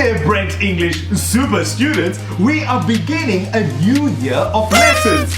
there, Brent English super students! We are beginning a new year of lessons.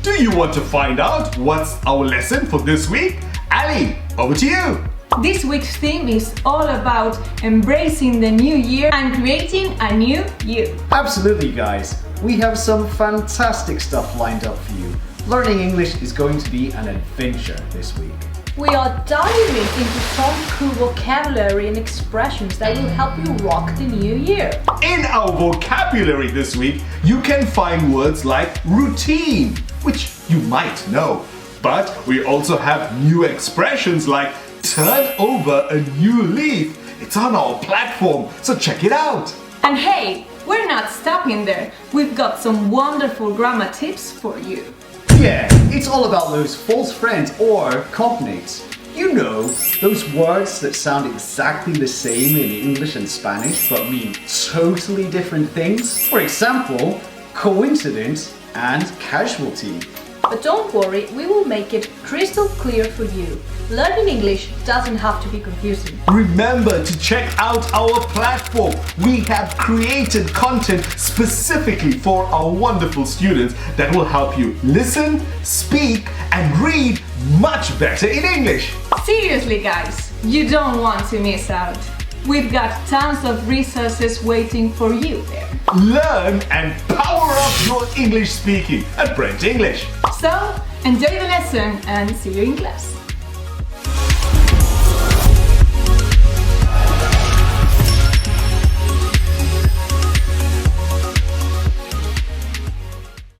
Do you want to find out what's our lesson for this week? Ali, over to you! This week's theme is all about embracing the new year and creating a new you. Absolutely, guys. We have some fantastic stuff lined up for you. Learning English is going to be an adventure this week. We are diving into some cool vocabulary and expressions that will help you rock the new year. In our vocabulary this week, you can find words like routine, which you might know. But we also have new expressions like turn over a new leaf. It's on our platform, so check it out. And hey, we're not stopping there. We've got some wonderful grammar tips for you. Yeah, it's all about those false friends or cognates. You know, those words that sound exactly the same in English and Spanish but mean totally different things. For example, coincidence and casualty. But don't worry, we will make it crystal clear for you. Learning English doesn't have to be confusing. Remember to check out our platform. We have created content specifically for our wonderful students that will help you listen, speak, and read much better in English. Seriously, guys, you don't want to miss out. We've got tons of resources waiting for you there. Learn and power up your English speaking at Brent English. So, enjoy the lesson and see you in class.